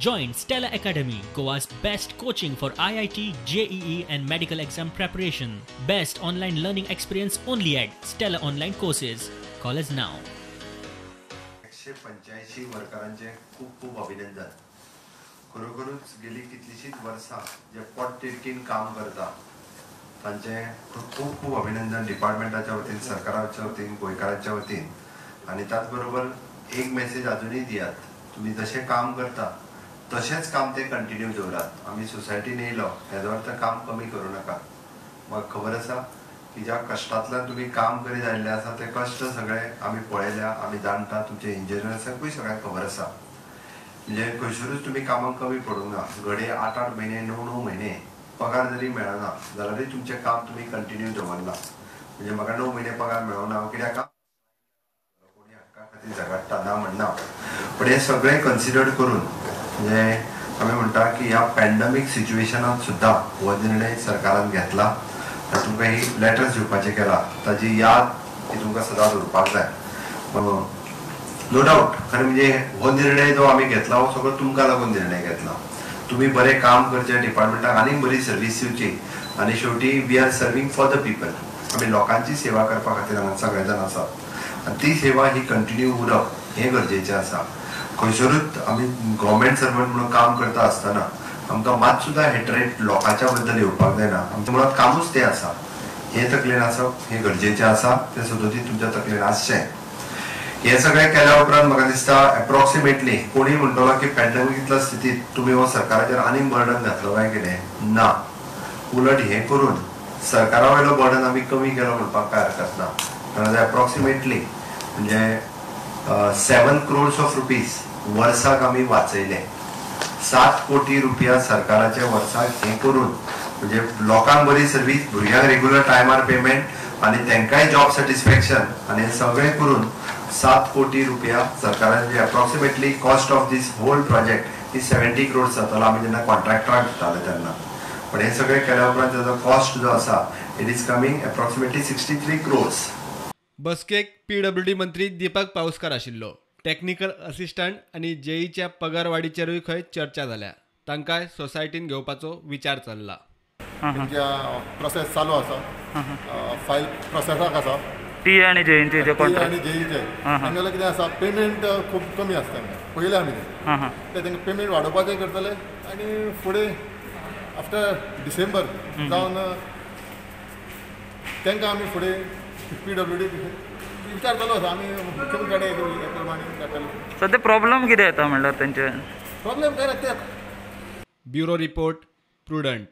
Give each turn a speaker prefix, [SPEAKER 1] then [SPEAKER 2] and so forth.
[SPEAKER 1] Join Stella Academy, Goa's best coaching for IIT, JEE and medical exam preparation. Best online learning experience only at Stella Online Courses. Call us now.
[SPEAKER 2] 185 वर्करांचे खूप अभिनंदन. खरोखरच गेली कितलीशीच वर्सां जे पोटतिडकीन काम करता तांचे खूप अभिनंदन डिपार्टमेंटाच्या वतीन, सरकाराच्या वतीन, गोंयकारांच्या वतीन. आणि त्याच बरोबर एक मेसेज अजूनही दियात, तुम्ही जसे काम करता तसेच काम ते कंटिन्यू दवरात. आम्ही सोसायटीन येयलो हेजो अर्थ काम कमी करू नका. म्हाका खबर आसा की ज्या कश्टांतल्यान तुम्ही काम करीत आयिल्ले आसा ते कश्ट सगळे आम्ही पळयल्या, आम्ही जाणता. तुमचे इंजिनियर्सांकूय सगळ्यांक खबर आसा. म्हणजे खंयसरूच तुम्ही कामाक कमी पडूंक ना. घडये 8-8 महिने 9-9 महिने पगार जरी मेळना जाल्यारूय तुमचे काम तुम्ही कंटिन्यू दवरला. म्हणजे म्हाका 9 महिने पगार मेळोना कित्याक कोणी हक्का खातीर झगडटा ना म्हणना, पण हे सगळे कन्सिडर करून म्हणजे आम्ही म्हणटा की ह्या पॅन्डेमिक सिच्युएशनात सुद्धा हो निर्णय सरकारान घेतला. तुमकां ही लेटर्स दिवपाचे केला, ताजी याद ती तुमकां सदांच उरपाक जाय. नो डाऊट खरें म्हणजे हो निर्णय जो आम्ही घेतला हो सगळो तुमकां लागून निर्णय घेतला. तुम्ही बरें काम करचे, डिपार्टमेंटाक आनीक बरी सर्वीस दिवची, आनी शेवटी we are serving for the people. आमी लोकांची सेवा करपा खातीर हांगा सगळे जाण आसात आनी ती सेवा ही कंटिन्यू उरप हे गरजेचें आसा. खंयसरूच आमी गव्हर्मेंट सर्वंट म्हणून काम करता आसतना आमकां मात सुद्दां हेटरेट लोकांच्या बद्दल येवपाक जायना. आमच्या मुळात कामूच तें आसा. हे तकलेन आसप हे गरजेचें आसा. तें सदोतीत तुमच्या तकलेन आसचें. हे सगळें केल्या उपरांत म्हाका दिसता एप्रॉक्सिमेटली कोणी म्हणटलो की पॅन्डेमिकींतल्या स्थितीत तुमी हो सरकाराचेर आनीक बर्डन घातलो काय कितें ना. उलट हें करून सरकारा वयलो बर्डन आमी कमी केलो म्हणपाक काय हरकत ना. कारण एप्रॉक्सिमेटली म्हणजे 7 crores of rupees वर्साक आमी वाचयले. 7 कोटी रुपया सरकाराचे वर्साक हे करून म्हणजे लोकांक बरी सर्वीस, भुरग्यांक रेग्युलर टायमार पेमेंट आनी तांकांय जॉब सॅटिस्फॅक्शन आनी सगळें करून 7 कोटी रुपया सरकारान जे approximately cost of this whole project ही 70 crores जातालो आमी जेन्ना कॉन्ट्रॅक्टराक दिताले तेन्ना. पण हे सगळें केल्या उपरांत ताजो कॉस्ट जो आसा it is coming approximately 63 crores.
[SPEAKER 3] बसकेक PWD मंत्री दीपक पावसकार आशिल्लो. टेक्निकल असिस्टंट आणि जेईच्या पगार वाडीचेरूय खंय चर्चा जाल्या. तांकांय सोसायटीन घेवपाचो विचार चल्ला.
[SPEAKER 4] प्रोसेस चालू आसा, फायल प्रोसेसाक आसा.
[SPEAKER 5] टी आणि जेईचे जे कॉन्ट्रॅक्ट
[SPEAKER 4] आणि जेईचे तांगेलो कितें आसा पेमेंट खूब कमी आसता. पयले आमी ते तांकां पेमेंट वाडोवपाचें करतले आनी फुडें आफ्टर डिसेंबर जावन तांकां आमी फुडें PWD विचार चालू आसा. आमी मुख्यमंत्र्याकडे हे प्रमाणे काडटले.
[SPEAKER 5] सध्या प्रॉब्लेम कितें येता म्हणल्यार तेंचे
[SPEAKER 4] प्रॉब्लेम काय ना ते.
[SPEAKER 3] Bureau report prudent.